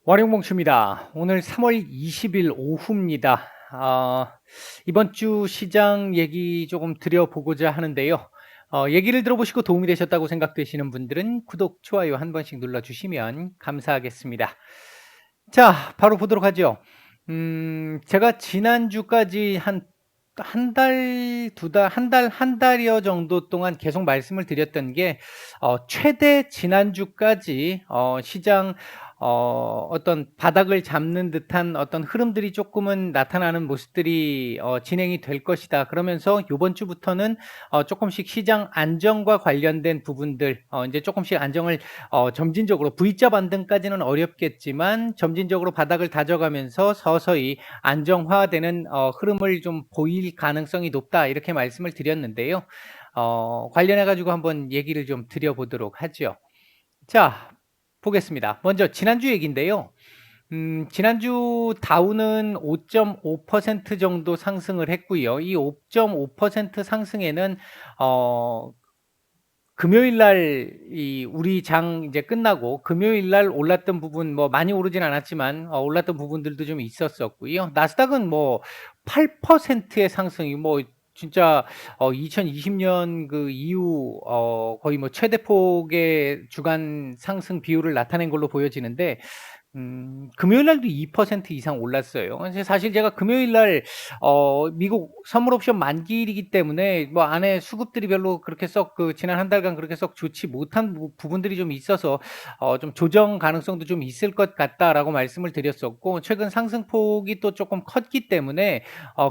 월요봉추입니다. 오늘 3월 20일 오후입니다. 이번 주 시장 얘기 조금 드려보고자 하는데요. 얘기를 들어보시고 도움이 되셨다고 생각되시는 분들은 구독, 좋아요 한 번씩 눌러주시면 감사하겠습니다. 자, 바로 보도록 하죠. 제가 지난주까지 한 달, 두 달, 한 달여 정도 동안 계속 말씀을 드렸던 게, 최대 지난주까지, 시장, 어떤 바닥을 잡는 듯한 어떤 흐름들이 조금은 나타나는 모습들이, 진행이 될 것이다. 그러면서 요번 주부터는, 조금씩 시장 안정과 관련된 부분들, 이제 조금씩 안정을 점진적으로 V자 반등까지는 어렵겠지만 점진적으로 바닥을 다져가면서 서서히 안정화되는 흐름을 좀 보일 가능성이 높다 이렇게 말씀을 드렸는데요. 관련해 가지고 한번 얘기를 좀 드려보도록 하죠. 자, 보겠습니다. 먼저 지난주 얘기인데요. 지난주 다우는 5.5% 정도 상승을 했고요. 이 5.5% 상승에는 어 금요일 날 이 우리 장 이제 끝나고 금요일 날 올랐던 부분 뭐 많이 오르진 않았지만 올랐던 부분들도 좀 있었었고요. 나스닥은 뭐 8%의 상승이 뭐 진짜 2020년 그 이후 거의 뭐 최대폭의 주간 상승 비율을 나타낸 걸로 보여지는데 금요일 날도 2% 이상 올랐어요. 사실 제가 금요일 날 미국 선물 옵션 만기일이기 때문에 뭐 안에 수급들이 별로 그렇게 썩 지난 한 달간 그렇게 썩 좋지 못한 부분들이 좀 있어서 좀 조정 가능성도 좀 있을 것 같다라고 말씀을 드렸었고, 최근 상승폭이 또 조금 컸기 때문에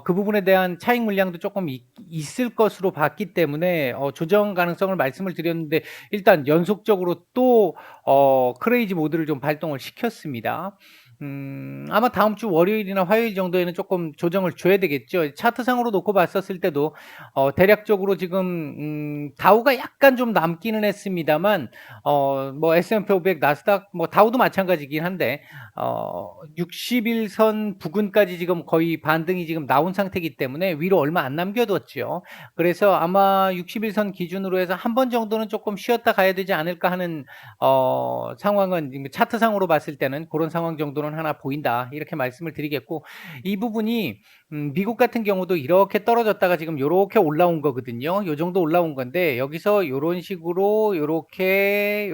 그 부분에 대한 차익 물량도 조금 있을 것으로 봤기 때문에 조정 가능성을 말씀을 드렸는데, 일단 연속적으로 또 크레이지 모드를 좀 발동을 시켰습니다. 아마 다음 주 월요일이나 화요일 정도에는 조금 조정을 줘야 되겠죠. 차트상으로 놓고 봤었을 때도 대략적으로 지금 다우가 약간 좀 남기는 했습니다만 뭐 S&P 500, 나스닥 뭐 다우도 마찬가지긴 한데 60일선 부근까지 지금 거의 반등이 지금 나온 상태이기 때문에 위로 얼마 안 남겨뒀죠. 그래서 아마 60일선 기준으로 해서 한 번 정도는 조금 쉬었다 가야 되지 않을까 하는 상황은 차트상으로 봤을 때는 그런 상황 정도는 하나 보인다 이렇게 말씀을 드리겠고, 이 부분이 미국 같은 경우도 이렇게 떨어졌다가 지금 요렇게 올라온 거거든요. 요 정도 올라온 건데 여기서 요런 식으로 요렇게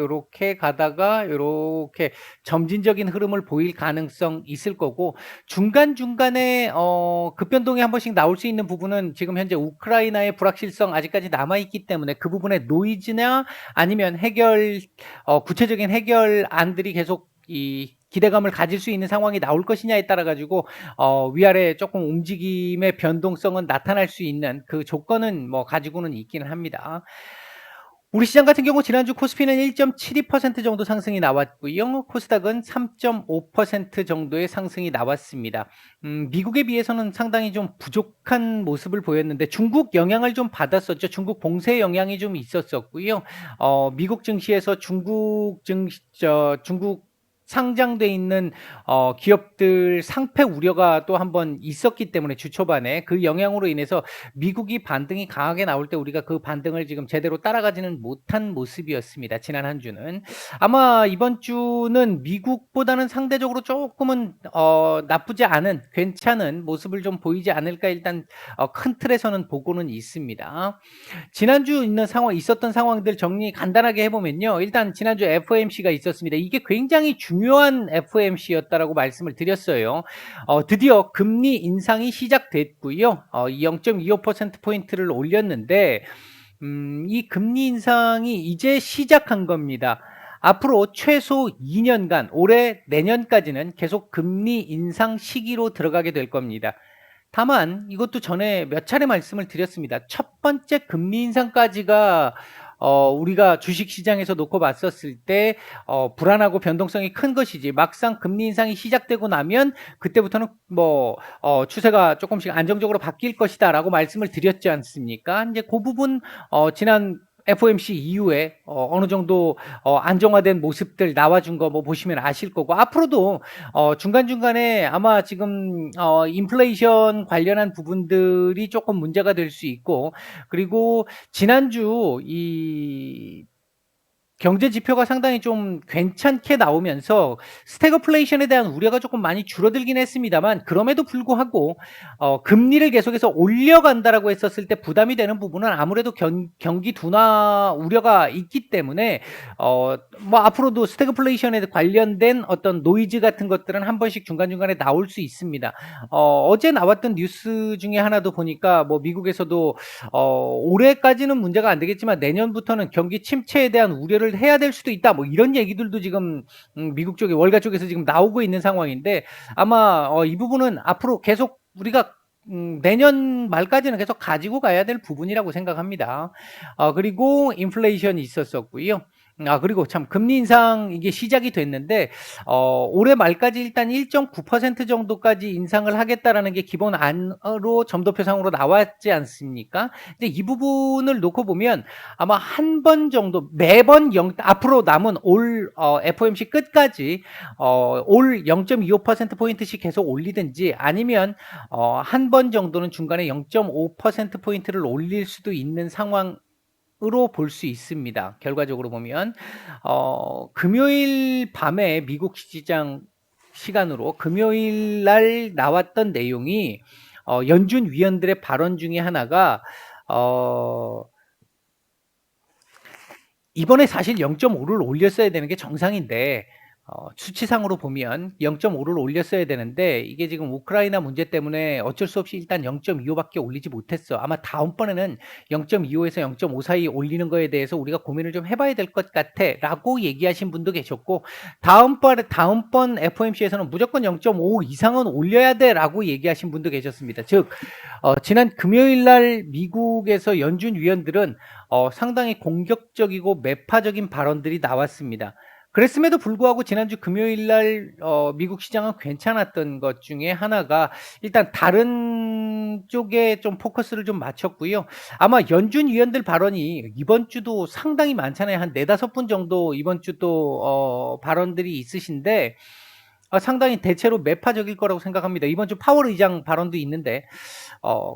가다가 요렇게 점진적인 흐름을 보일 가능성 있을 거고, 중간중간에 급변동이 한 번씩 나올 수 있는 부분은 지금 현재 우크라이나의 불확실성 아직까지 남아 있기 때문에 그 부분의 노이즈나 아니면 구체적인 해결안들이 계속 이 기대감을 가질 수 있는 상황이 나올 것이냐에 따라 가지고 위아래 조금 움직임의 변동성은 나타날 수 있는 그 조건은 뭐 가지고는 있기는 합니다. 우리 시장 같은 경우 지난주 코스피는 1.72% 정도 상승이 나왔고요. 코스닥은 3.5% 정도의 상승이 나왔습니다. 미국에 비해서는 상당히 좀 부족한 모습을 보였는데 중국 영향을 좀 받았었죠. 중국 봉쇄 영향이 좀 있었었고요. 미국 증시에서 중국 상장돼 있는 기업들 상패 우려가 또 한 번 있었기 때문에 주 초반에 그 영향으로 인해서 미국이 반등이 강하게 나올 때 우리가 그 반등을 지금 제대로 따라가지는 못한 모습이었습니다. 지난 한 주는. 아마 이번 주는 미국보다는 상대적으로 조금은 나쁘지 않은 괜찮은 모습을 좀 보이지 않을까 일단 큰 틀에서는 보고는 있습니다. 지난주 있었던 상황들 정리 간단하게 해보면요. 일단 지난주 FOMC가 있었습니다. 이게 굉장히 중요한 FOMC였다라고 말씀을 드렸어요. 드디어 금리 인상이 시작됐고요. 0.25%포인트를 올렸는데, 이 금리 인상이 이제 시작한 겁니다. 앞으로 최소 2년간, 올해 내년까지는 계속 금리 인상 시기로 들어가게 될 겁니다. 다만 이것도 전에 몇 차례 말씀을 드렸습니다. 첫 번째 금리 인상까지가 우리가 주식 시장에서 놓고 봤었을 때 불안하고 변동성이 큰 것이지, 막상 금리 인상이 시작되고 나면 그때부터는 뭐 추세가 조금씩 안정적으로 바뀔 것이다라고 말씀을 드렸지 않습니까? 이제 그 부분 지난 FOMC 이후에 어느 정도 안정화된 모습들 나와준 거 뭐 보시면 아실 거고, 앞으로도 중간중간에 아마 지금 인플레이션 관련한 부분들이 조금 문제가 될 수 있고, 그리고 지난주 이 경제 지표가 상당히 좀 괜찮게 나오면서 스태그플레이션에 대한 우려가 조금 많이 줄어들긴 했습니다만, 그럼에도 불구하고 금리를 계속해서 올려간다라고 했었을 때 부담이 되는 부분은 아무래도 경기 둔화 우려가 있기 때문에 뭐 앞으로도 스태그플레이션에 관련된 어떤 노이즈 같은 것들은 한 번씩 중간중간에 나올 수 있습니다. 어제 나왔던 뉴스 중에 하나도 보니까 뭐 미국에서도 올해까지는 문제가 안 되겠지만 내년부터는 경기 침체에 대한 우려를 해야 될 수도 있다. 뭐 이런 얘기들도 지금 미국 쪽에 월가 쪽에서 지금 나오고 있는 상황인데, 아마 이 부분은 앞으로 계속 우리가 내년 말까지는 계속 가지고 가야 될 부분이라고 생각합니다. 그리고 인플레이션이 있었었고요. 그리고 참 금리 인상 이게 시작이 됐는데 올해 말까지 일단 1.9% 정도까지 인상을 하겠다라는 게 기본 안으로 점도표상으로 나왔지 않습니까? 근데 이 부분을 놓고 보면 아마 한 번 정도 매번 앞으로 남은 올 FOMC 끝까지 올 0.25% 포인트씩 계속 올리든지, 아니면 한 번 정도는 중간에 0.5% 포인트를 올릴 수도 있는 상황 으로 볼 수 있습니다. 결과적으로 보면 금요일 밤에 미국 시장 시간으로 금요일 날 나왔던 내용이 연준 위원들의 발언 중에 하나가 이번에 사실 0.5를 올렸어야 되는 게 정상인데 수치상으로 보면 0.5를 올렸어야 되는데 이게 지금 우크라이나 문제 때문에 어쩔 수 없이 일단 0.25밖에 올리지 못했어. 아마 다음번에는 0.25에서 0.5 사이 올리는 거에 대해서 우리가 고민을 좀 해봐야 될 것 같아라고 얘기하신 분도 계셨고, 다음번 FOMC에서는 무조건 0.5 이상은 올려야 돼라고 얘기하신 분도 계셨습니다. 즉 지난 금요일 날 미국에서 연준 위원들은 상당히 공격적이고 매파적인 발언들이 나왔습니다. 그랬음에도 불구하고 지난주 금요일 날 미국 시장은 괜찮았던 것 중에 하나가 일단 다른 쪽에 좀 포커스를 좀 맞췄고요. 아마 연준 위원들 발언이 이번 주도 상당히 많잖아요. 한 4-5분 정도 이번 주도 발언들이 있으신데 상당히 대체로 매파적일 거라고 생각합니다. 이번 주 파월 의장 발언도 있는데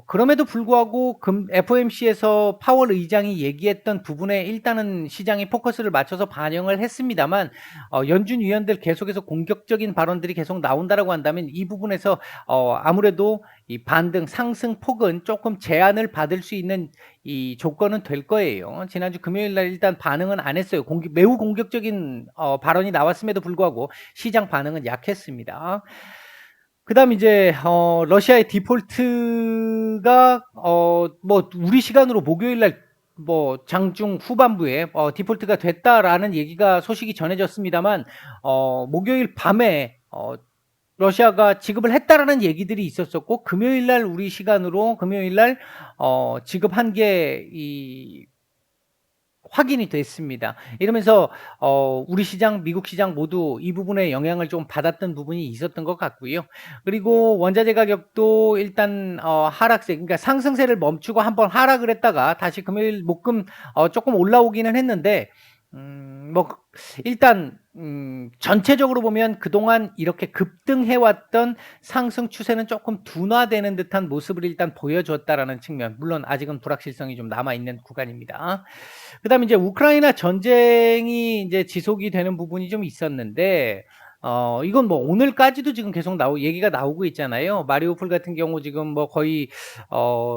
그럼에도 불구하고 FOMC에서 파월 의장이 얘기했던 부분에 일단은 시장이 포커스를 맞춰서 반영을 했습니다만, 연준 위원들 계속해서 공격적인 발언들이 계속 나온다라고 한다면 이 부분에서 아무래도 이 반등 상승 폭은 조금 제한을 받을 수 있는 이 조건은 될 거예요. 지난주 금요일 날 일단 반응은 안 했어요. 매우 공격적인 발언이 나왔음에도 불구하고 시장 반응은 약했습니다. 그다음 이제 러시아의 디폴트가 뭐 우리 시간으로 목요일 날 뭐 장중 후반부에 디폴트가 됐다라는 얘기가 소식이 전해졌습니다만, 목요일 밤에 러시아가 지급을 했다라는 얘기들이 있었었고, 금요일 날 우리 시간으로 금요일 날 지급한 게 확인이 됐습니다. 이러면서 우리 시장, 미국 시장 모두 이 부분에 영향을 좀 받았던 부분이 있었던 것 같고요. 그리고 원자재 가격도 일단 하락세, 그러니까 상승세를 멈추고 한번 하락을 했다가 다시 금요일, 목금 조금 올라오기는 했는데, 뭐 일단 전체적으로 보면 그동안 이렇게 급등해왔던 상승 추세는 조금 둔화되는 듯한 모습을 일단 보여줬다라는 측면, 물론 아직은 불확실성이 좀 남아있는 구간입니다. 그다음에 이제 우크라이나 전쟁이 이제 지속이 되는 부분이 좀 있었는데, 이건 뭐 오늘까지도 지금 계속 얘기가 나오고 있잖아요. 마리우폴 같은 경우 지금 뭐 거의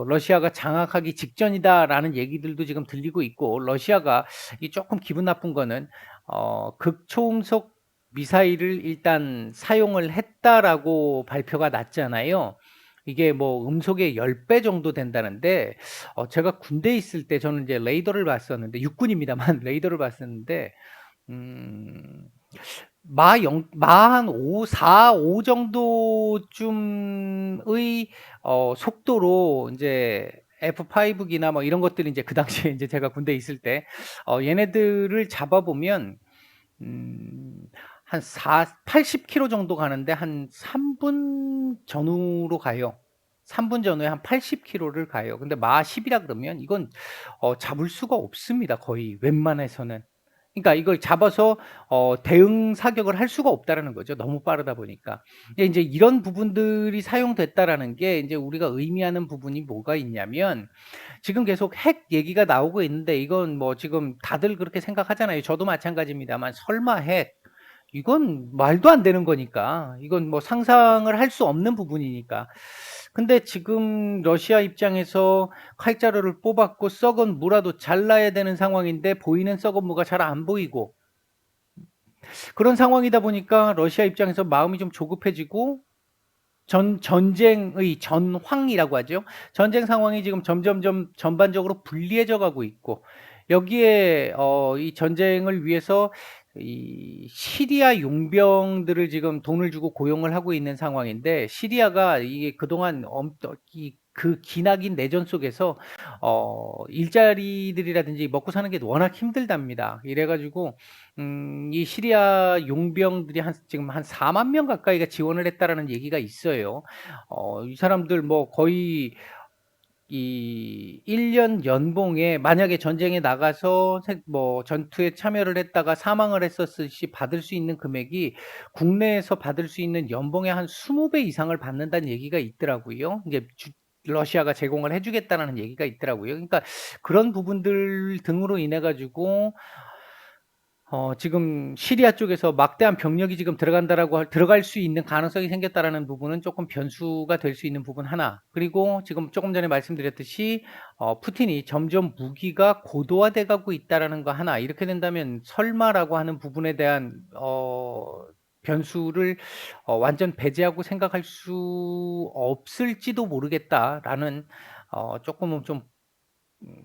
러시아가 장악하기 직전이다라는 얘기들도 지금 들리고 있고, 러시아가 이 조금 기분 나쁜 거는 극초음속 미사일을 일단 사용을 했다라고 발표가 났잖아요. 이게 뭐 음속의 10배 정도 된다는데, 제가 군대에 있을 때 저는 이제 레이더를 봤었는데, 육군입니다만 레이더를 봤었는데, 마한 5 정도쯤의 속도로 이제 F5기나 뭐 이런 것들이 이제 그 당시에 이제 제가 군대에 있을 때 얘네들을 잡아보면 한 80km 정도 가는데 한 3분 전후로 가요. 3분 전후에 한 80km를 가요. 근데 마 10이라 그러면 이건 잡을 수가 없습니다. 거의 웬만해서는. 그러니까 이걸 잡아서 대응 사격을 할 수가 없다라는 거죠, 너무 빠르다 보니까. 근데 인제 이런 부분들이 사용됐다라는 게 인제 우리가 의미하는 부분이 뭐가 있냐면, 지금 계속 핵 얘기가 나오고 있는데 이건 뭐 지금 다들 그렇게 생각하잖아요. 저도 마찬가지입니다만, 설마 핵, 이건 말도 안 되는 거니까. 이건 뭐 상상을 할 수 없는 부분이니까. 근데 지금 러시아 입장에서 칼자루를 뽑았고 썩은 무라도 잘라야 되는 상황인데 보이는 썩은 무가 잘 안 보이고, 그런 상황이다 보니까 러시아 입장에서 마음이 좀 조급해지고, 전쟁의 전황이라고 하죠. 전쟁 상황이 지금 점점점 전반적으로 불리해져 가고 있고, 여기에 이 전쟁을 위해서 이 시리아 용병들을 지금 돈을 주고 고용을 하고 있는 상황인데, 시리아가 이게 그동안 그 기나긴 내전 속에서 일자리들이라든지 먹고 사는 게 워낙 힘들답니다. 이래 가지고 이 시리아 용병들이 지금 한 4만 명 가까이가 지원을 했다라는 얘기가 있어요. 이 사람들 뭐 거의 이 1년 연봉에, 만약에 전쟁에 나가서 뭐 전투에 참여를 했다가 사망을 했었을 시 받을 수 있는 금액이 국내에서 받을 수 있는 연봉의 한 20배 이상을 받는다는 얘기가 있더라고요. 이제 러시아가 제공을 해 주겠다라는 얘기가 있더라고요. 그러니까 그런 부분들 등으로 인해 가지고 지금 시리아 쪽에서 막대한 병력이 지금 들어갈 수 있는 가능성이 생겼다라는 부분은 조금 변수가 될 수 있는 부분 하나. 그리고 지금 조금 전에 말씀드렸듯이 푸틴이 점점 무기가 고도화돼 가고 있다라는 거 하나. 이렇게 된다면 설마라고 하는 부분에 대한 변수를 완전 배제하고 생각할 수 없을지도 모르겠다라는 쪼끔은 좀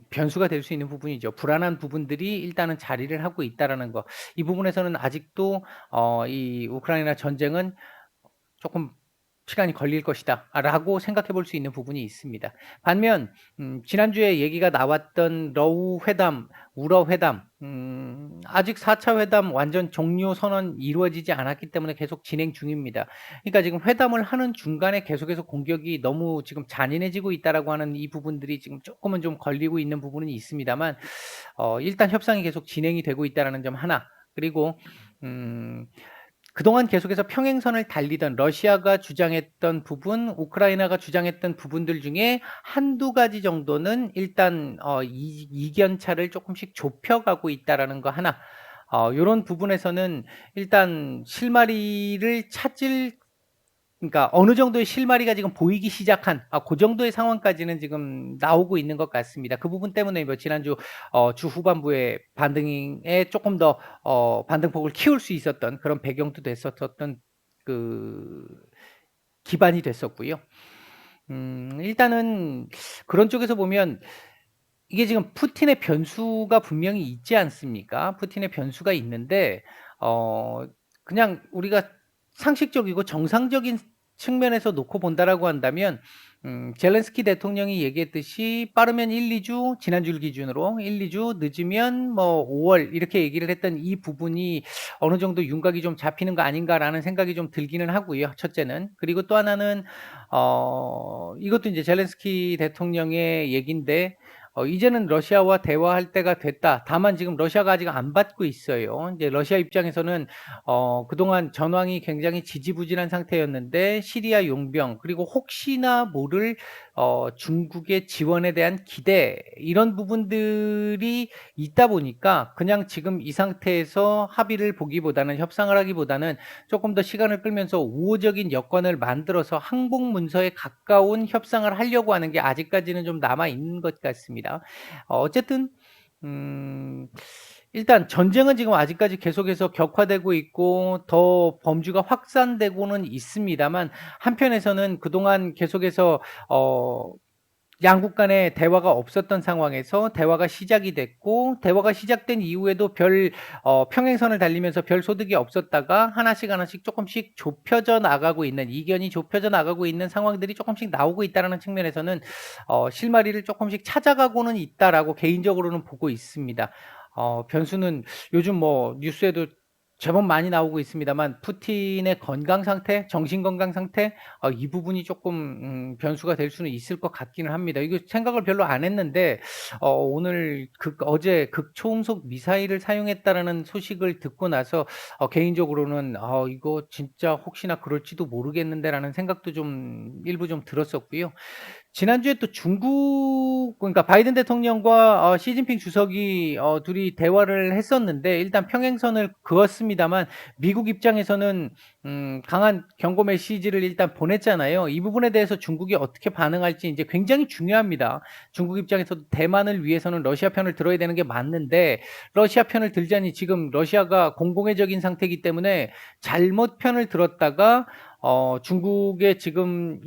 변수가 될 수 있는 부분이죠. 불안한 부분들이 일단은 자리를 하고 있다라는 거. 이 부분에서는 아직도 이 우크라이나 전쟁은 조금 '시간이 걸릴 것이다.'라고 생각해 볼 수 있는 부분이 있습니다. 반면 지난주에 얘기가 나왔던 러우 회담, 우러 회담, 아직 4차 회담 완전 종료 선언 이루어지지 않았기 때문에 계속 진행 중입니다. 그러니까 지금 회담을 하는 중간에 계속해서 공격이 너무 지금 잔인해지고 있다라고 하는 이 부분들이 지금 쪼끔은 좀 걸리고 있는 부분은 있습니다만, 일단 협상이 계속 진행이 되고 있다라는 점 하나. 그리고 음 그동안 계속해서 평행선을 달리던 러시아가 주장했던 부분, 우크라이나가 주장했던 부분들 중에 한두 가지 정도는 일단 이 이견차를 쪼끔씩 좁혀가고 있다라는 거 하나. 요런 부분에서는 일단 실마리를 찾을, 그러니까 어느 정도의 실마리가 지금 보이기 시작한 고 정도의 상황까지는 지금 나오고 있는 것 같습니다. 그 부분 때문에 뭐 지난주 주 후반부에 반등에 쪼끔 더 반등폭을 키울 수 있었던 그런 배경도 됐었던 그 기반이 됐었고요. 일단은 그런 쪽에서 보면 이게 지금 푸틴의 변수가 분명히 있지 않습니까? 푸틴의 변수가 있는데 어 그냥 우리가 상식적이고 정상적인 측면에서 놓고 본다라고 한다면, 젤렌스키 대통령이 얘기했듯이 빠르면 1-2 주, 지난주를 기준으로 1-2주, 늦으면 뭐 5월 이렇게 얘기를 했던 이 부분이 어느 정도 윤곽이 좀 잡히는 거 아닌가라는 생각이 좀 들기는 하고요, 첫째는. 그리고 또 하나는 이것도 인제 젤렌스키 대통령의 얘긴데, "이제는 러시아와 대화할 때가 됐다." 다만 지금 러시아가 아직 안 받고 있어요. 이제 러시아 입장에서는 그동안 전황이 굉장히 지지부진한 상태였는데, 시리아 용병 그리고 혹시나 모를 중국의 지원에 대한 기대, 이런 부분들이 있다 보니까 그냥 지금 이 상태에서 합의를 보기보다는, 협상을 하기보다는 조금 더 시간을 끌면서 우호적인 여건을 만들어서 항복 문서에 가까운 협상을 하려고 하는 게 아직까지는 좀 남아 있는 것 같습니다. 어쨌든 음 일단 전쟁은 지금 아직까지 계속해서 격화되고 있고 더 범주가 확산되고는 있습니다만, 한편에서는 그동안 계속해서 어 양국 간의 대화가 없었던 상황에서 대화가 시작이 됐고, 대화가 시작된 이후에도 평행선을 달리면서 별 소득이 없었다가 하나씩 하나씩 쪼끔씩 좁혀져 나가고 있는, 이견이 좁혀져 나가고 있는 상황들이 쪼끔씩 나오고 있다라는 측면에서는 '실마리를 쪼끔씩 찾아가고는 있다.'라고 개인적으로는 보고 있습니다. 변수는 요즘 뭐 뉴스에도 제법 많이 나오고 있습니다만 푸틴의 건강 상태, 정신 건강 상태 이 부분이 조금 변수가 될 수는 있을 것 같기는 합니다. 이거 생각을 별로 안 했는데 오늘 어제 극초음속 미사일을 사용했다라는 소식을 듣고 나서 개인적으로는 '이거 진짜 혹시나 그럴지도 모르겠는데.'라는 생각도 좀 일부 좀 들었었고요. 지난주에 또 중국 그러니까 바이든 대통령과 시진핑 주석이 둘이 대화를 했었는데 일단 평행선을 그었습니다만 미국 입장에서는 강한 경고 메시지를 일단 보냈잖아요. 이 부분에 대해서 중국이 어떻게 반응할지 인제 굉장히 중요합니다. 중국 입장에서도 대만을 위해서는 러시아 편을 들어야 되는 게 맞는데 러시아 편을 들자니 지금 러시아가 공공의적인 상태이기 때문에 잘못 편을 들었다가 중국의 지금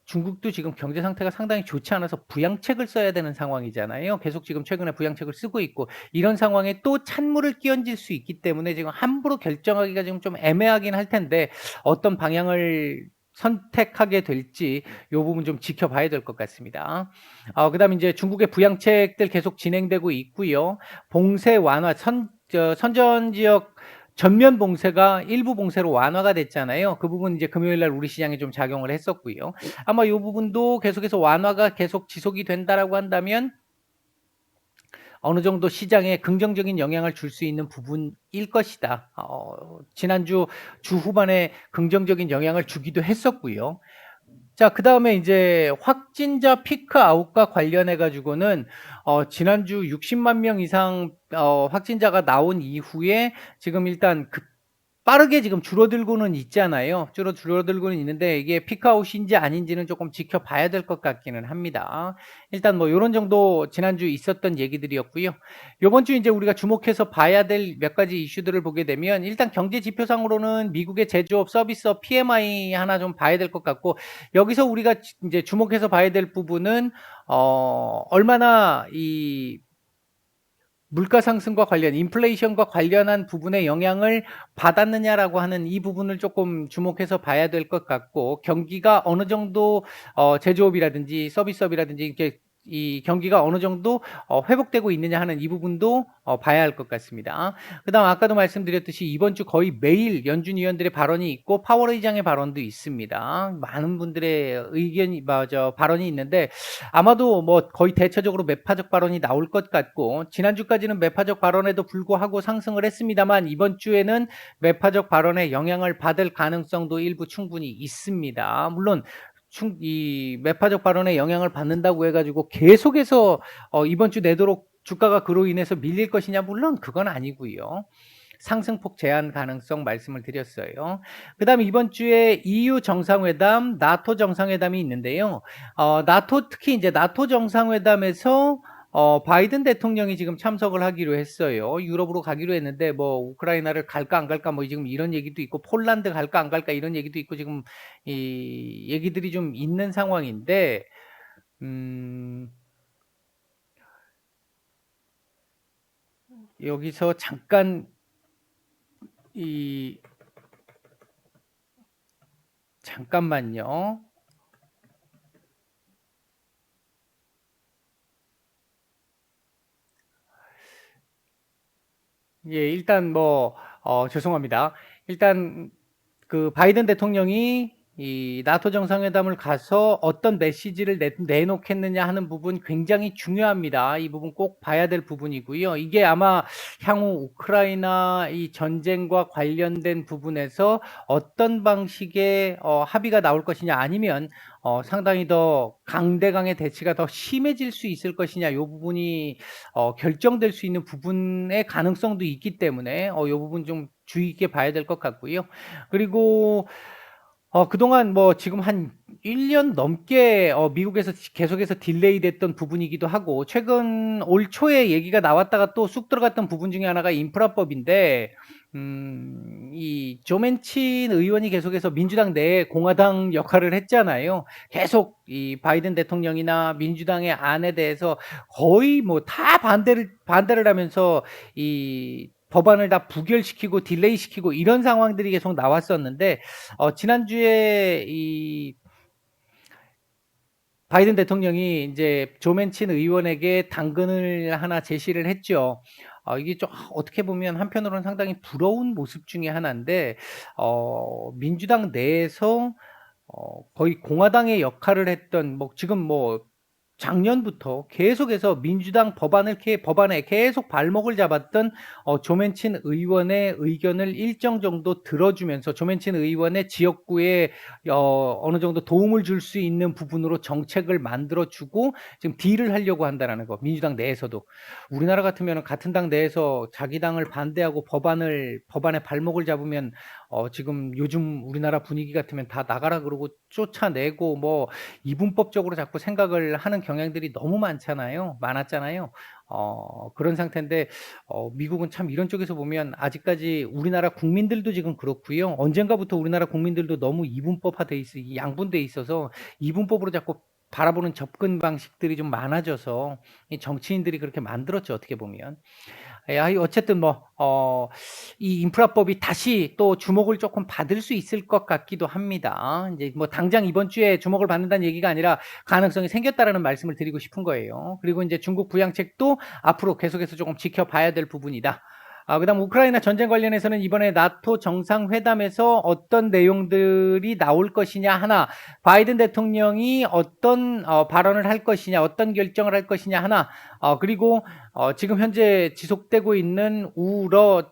중국도 지금 경제 상태가 상당히 좋지 않아서 부양책을 써야 되는 상황이잖아요. 계속 지금 최근에 부양책을 쓰고 있고 이런 상황에 또 찬물을 끼얹을 수 있기 때문에 지금 함부로 결정하기가 지금 좀 애매하긴 할 텐데 어떤 방향을 선택하게 될지 요 부분 좀 지켜봐야 될 것 같습니다. 그다음에 인제 중국의 부양책들 계속 진행되고 있고요. 봉쇄 완화 선전 지역 전면 봉쇄가 일부 봉쇄로 완화가 됐잖아요. 그 부분 이제 금요일 날 우리 시장에 좀 작용을 했었고요. 아마 요 부분도 계속해서 완화가 계속 지속이 된다라고 한다면 어느 정도 시장에 긍정적인 영향을 줄 수 있는 부분일 것이다. 지난주 주 후반에 긍정적인 영향을 주기도 했었고요. 자, 그다음에 이제 확진자 피크 아웃과 관련해 가지고는 지난주 60만 명 이상 확진자가 나온 이후에 지금 일단 빠르게 지금 줄어들고는 있잖아요. 줄어들고는 있는데 이게 피크아웃인지 아닌지는 조금 지켜봐야 될 것 같기는 합니다. 일단 뭐 요런 정도 지난주 있었던 얘기들이었고요. 요번 주 인제 우리가 주목해서 봐야 될 몇 가지 이슈들을 보게 되면 일단 경제 지표상으로는 미국의 제조업, 서비스업 PMI 하나 좀 봐야 될 것 같고 여기서 우리가 인제 주목해서 봐야 될 부분은 얼마나 이 물가 상승과 관련 인플레이션과 관련한 부분에 영향을 받았느냐라고 하는 이 부분을 조금 주목해서 봐야 될 것 같고 경기가 어느 정도 제조업이라든지 서비스업이라든지 이렇게 이 경기가 어느 정도 회복되고 있느냐 하는 이 부분도 봐야 할 것 같습니다. 그다음 아까도 말씀드렸듯이 이번 주 거의 매일 연준 위원들의 발언이 있고 파월 의장의 발언도 있습니다. 많은 분들의 의견이 발언이 있는데 아마도 뭐 거의 대체적으로 매파적 발언이 나올 것 같고 지난주까지는 매파적 발언에도 불구하고 상승을 했습니다만 이번 주에는 매파적 발언에 영향을 받을 가능성도 일부 충분히 있습니다. 물론 이 매파적 발언에 영향을 받는다고 해가지고 계속해서 이번 주 내도록 주가가 그로 인해서 밀릴 것이냐 물론 그건 아니고요. 상승폭 제한 가능성 말씀을 드렸어요. 그다음에 이번 주에 EU 정상회담, 나토 정상회담이 있는데요. 나토 특히 이제 나토 정상회담에서 바이든 대통령이 지금 참석을 하기로 했어요. 유럽으로 가기로 했는데 뭐 우크라이나를 갈까 안 갈까 뭐 지금 이런 얘기도 있고 폴란드 갈까 안 갈까 이런 얘기도 있고 지금 이 얘기들이 좀 있는 상황인데 음 여기서 잠깐 이 잠깐만요. 예, 일단 뭐 죄송합니다. 일단 바이든 대통령이 이 나토 정상회담을 가서 어떤 메시지를 내놓겠느냐 하는 부분 굉장히 중요합니다. 이 부분 꼭 봐야 될 부분이고요. 이게 아마 향후 우크라이나 이 전쟁과 관련된 부분에서 어떤 방식의 합의가 나올 것이냐 아니면 상당히 더 강대강의 대치가 더 심해질 수 있을 것이냐 요 부분이 결정될 수 있는 부분의 가능성도 있기 때문에 요 부분 좀 주의 있게 봐야 될 것 같고요. 그리고 그동안 뭐 지금 한 1년 넘게 미국에서 계속해서 딜레이 됐던 부분이기도 하고 최근 올 초에 얘기가 나왔다가 또 쑥 들어갔던 부분 중에 하나가 인프라법인데 이 조 맨친 의원이 계속해서 민주당 내에 공화당 역할을 했잖아요. 계속 이 바이든 대통령이나 민주당의 안에 대해서 거의 뭐 다 반대를 하면서 이 법안을 다 부결시키고 딜레이시키고 이런 상황들이 계속 나왔었는데 지난주에 이 바이든 대통령이 인제 조 맨친 의원에게 당근을 하나 제시를 했죠. 이게 좀 어떻게 보면 한편으로는 상당히 부러운 모습 중에 하나인데 민주당 내에서 거의 공화당의 역할을 했던 지금 작년부터 계속해서 민주당 법안에 계속 발목을 잡았던 조맨친 의원의 의견을 일정 정도 들어주면서 조맨친 의원의 지역구에 어느 정도 도움을 줄 수 있는 부분으로 정책을 만들어 주고 지금 딜을 하려고 한다라는 거. 민주당 내에서도. 우리나라 같으면은 같은 당 내에서 자기 당을 반대하고 법안에 발목을 잡으면 지금 요즘 우리나라 분위기 같으면 다 나가라 그러고 쫓아내고 이분법적으로 자꾸 생각을 하는 경향들이 너무 많았잖아요. 그런 상태인데 미국은 참 이런 쪽에서 보면 아직까지 우리나라 국민들도 지금 그렇고요. 언젠가부터 우리나라 국민들도 너무 이분법화돼 있어 양분돼 있어서 이분법으로 자꾸 바라보는 접근 방식들이 좀 많아져서 이 정치인들이 그렇게 만들었죠, 어떻게 보면. 어쨌든 이 인프라법이 다시 또 주목을 조금 받을 수 있을 것 같기도 합니다. 이제 당장 이번 주에 주목을 받는다는 얘기가 아니라 가능성이 생겼다라는 말씀을 드리고 싶은 거예요. 그리고 이제 중국 부양책도 앞으로 계속해서 조금 지켜봐야 될 부분이다. 그다음 우크라이나 전쟁 관련해서는 이번에 나토 정상회담에서 어떤 내용들이 나올 것이냐 하나, 바이든 대통령이 어떤 발언을 할 것이냐, 어떤 결정을 할 것이냐 하나, 그리고 지금 현재 지속되고 있는 우러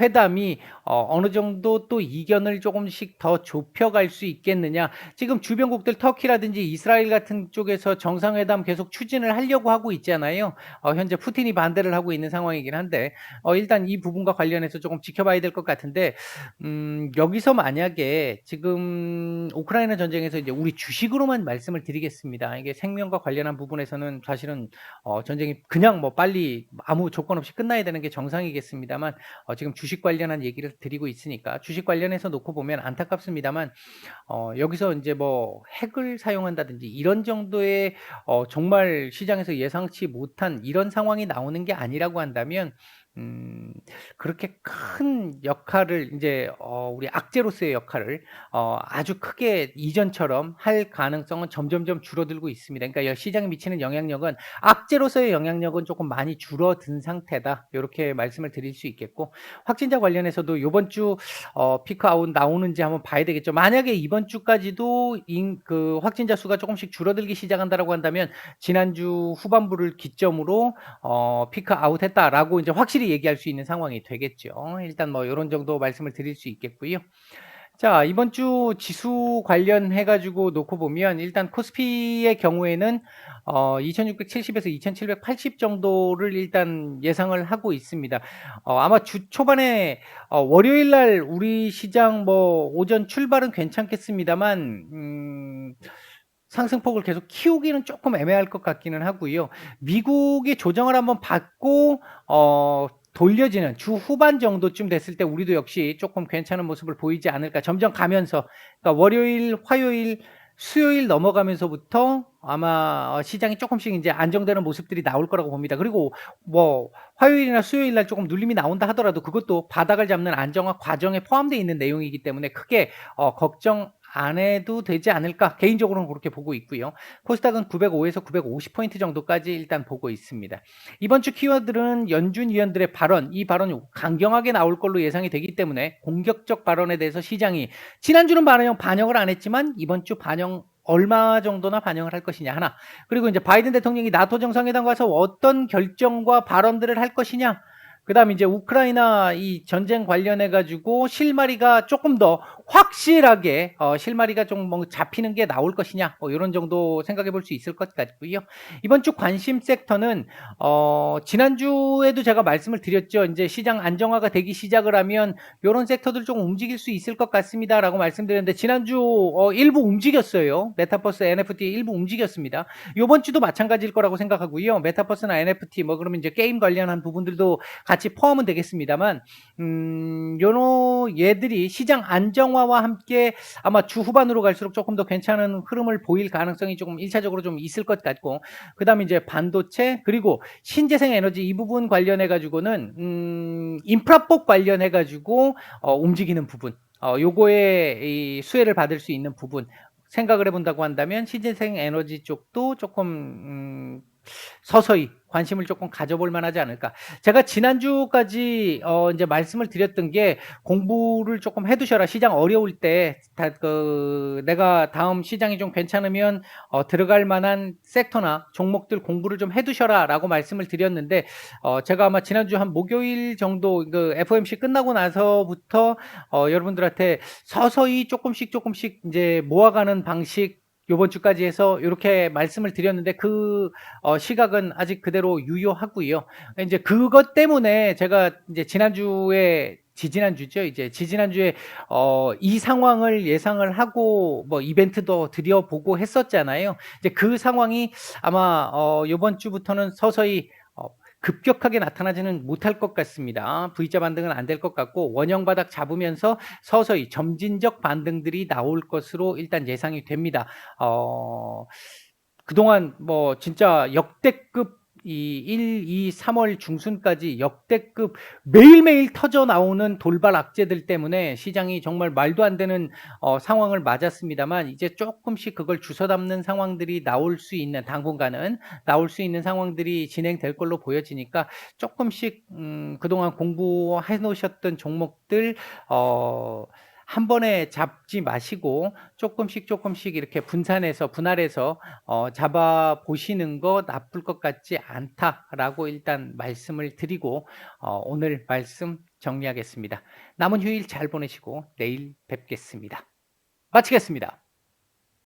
회담이 어느 정도 또 이견을 조금씩 더 좁혀갈 수 있겠느냐. 지금 주변국들 터키라든지 이스라엘 같은 쪽에서 정상회담 계속 추진을 하려고 하고 있잖아요. 현재 푸틴이 반대를 하고 있는 상황이긴 한데 일단 이 부분과 관련해서 조금 지켜봐야 될 것 같은데 여기서 만약에 지금 우크라이나 전쟁에서 이제 우리 주식으로만 말씀을 드리겠습니다. 이게 생명과 관련한 부분에서는 사실은 전쟁이 그냥 빨리 아무 조건 없이 끝나야 되는 게 정상이겠습니다만 지금 주식 관련한 얘기를 드리고 있으니까 주식 관련해서 놓고 보면 안타깝습니다만 여기서 이제 핵을 사용한다든지 이런 정도의 정말 시장에서 예상치 못한 이런 상황이 나오는 게 아니라고 한다면 그렇게 큰 역할을 이제 우리 악재로서의 역할을 아주 크게 이전처럼 할 가능성은 점점점 줄어들고 있습니다. 그러니까 시장에 미치는 영향력은 악재로서의 영향력은 조금 많이 줄어든 상태다. 요렇게 말씀을 드릴 수 있겠고 확진자 관련해서도 요번 주 피크 아웃 나오는지 한번 봐야 되겠죠. 만약에 이번 주까지도 그 확진자 수가 조금씩 줄어들기 시작한다라고 한다면 지난주 후반부를 기점으로 피크 아웃했다라고 이제 확실히 얘기할 수 있는 상황이 되겠죠. 일단 요런 정도 말씀을 드릴 수 있겠고요. 자, 이번 주 지수 관련해 가지고 놓고 보면 일단 코스피의 경우에는 2670에서 2780 정도를 일단 예상을 하고 있습니다. 아마 주 초반에 월요일 날 우리 시장 오전 출발은 괜찮겠습니다만 상승폭을 계속 키우기는 조금 애매할 것 같기는 하고요. 미국이 조정을 한번 받고 돌려지는 주 후반 정도쯤 됐을 때 우리도 역시 조금 괜찮은 모습을 보이지 않을까. 점점 가면서 그러니까 월요일, 화요일, 수요일 넘어가면서부터 아마 시장이 조금씩 이제 안정되는 모습들이 나올 거라고 봅니다. 그리고 화요일이나 수요일 날 조금 눌림이 나온다 하더라도 그것도 바닥을 잡는 안정화 과정에 포함되어 있는 내용이기 때문에 크게 걱정 안 해도 되지 않을까 개인적으로는 그렇게 보고 있고요. 코스닥은 905에서 950포인트 정도까지 일단 보고 있습니다. 이번 주 키워드는 연준 위원들의 발언, 이 발언이 강경하게 나올 걸로 예상이 되기 때문에 공격적 발언에 대해서 시장이 지난주는 반영을 안 했지만 이번 주 얼마 정도나 반영을 할 것이냐 하나. 그리고 이제 바이든 대통령이 나토 정상회담 가서 어떤 결정과 발언들을 할 것이냐. 그다음에 이제 우크라이나 이 전쟁 관련해 가지고 실마리가 조금 더 확실하게 실마리가 좀 잡히는 게 나올 것이냐 이런 정도 생각해 볼 수 있을 것 같고요. 이번 주 관심 섹터는 지난주에도 제가 말씀을 드렸죠. 이제 시장 안정화가 되기 시작을 하면 요런 섹터들 좀 움직일 수 있을 것 같습니다라고 말씀드렸는데 지난주 일부 움직였어요. 메타버스, NFT 일부 움직였습니다. 요번 주도 마찬가지일 거라고 생각하고요. 메타버스나 NFT 그러면 이제 게임 관련한 부분들도 같이 포함은 되겠습니다만 요런 얘들이 시장 안정화와 함께 아마 주 후반으로 갈수록 조금 더 괜찮은 흐름을 보일 가능성이 조금 1차적으로 좀 있을 것 같고 그다음에 이제 반도체 그리고 신재생 에너지 이 부분 관련해 가지고는 인프라법 관련해 가지고 움직이는 부분 요거에 이 수혜를 받을 수 있는 부분 생각을 해본다고 한다면 신재생 에너지 쪽도 조금 서서히 관심을 조금 가져볼 만하지 않을까. 제가 지난주까지 인제 말씀을 드렸던 게 "공부를 쪼끔 해 두셔라. 시장 어려울 때 다 내가 다음 시장이 좀 괜찮으면 들어갈 만한 섹터나 종목들 공부를 좀 해 두셔라."라고 말씀을 드렸는데 제가 아마 지난주 한 목요일 정도 그 FOMC 끝나고 나서부터 여러분들한테 서서히 쪼끔씩 쪼끔씩 인제 모아가는 방식 요번 주까지 해서 요렇게 말씀을 드렸는데 그 시각은 아직 그대로 유효하고요. 인제 그것 때문에 제가 인제 지난주에 지지난주죠. 이제 지지난주에 이 상황을 예상을 하고 뭐 이벤트도 드려보고 했었잖아요. 이제 그 상황이 아마 요번 주부터는 서서히 급격하게 나타나지는 못할 것 같습니다. V자 반등은 안 될 것 같고 원형 바닥 잡으면서 서서히 점진적 반등들이 나올 것으로 일단 예상이 됩니다. 어 그동안 뭐 진짜 역대급 이 1, 2, 3월 중순까지 역대급 매일매일 터져 나오는 돌발 악재들 때문에 시장이 정말 말도 안 되는 상황을 맞았습니다만 이제 쪼끔씩 그걸 주워담는 상황들이 나올 수 있는 당분간은 나올 수 있는 상황들이 진행될 걸로 보여지니까 쪼끔씩 그동안 공부해 놓으셨던 종목들 어 한 번에 잡지 마시고 쪼끔씩 쪼끔씩 이렇게 분할해서 잡아 보시는 거 나쁠 것 같지 않다라고 일단 말씀을 드리고 오늘 말씀 정리하겠습니다. 남은 휴일 잘 보내시고 내일 뵙겠습니다. 마치겠습니다.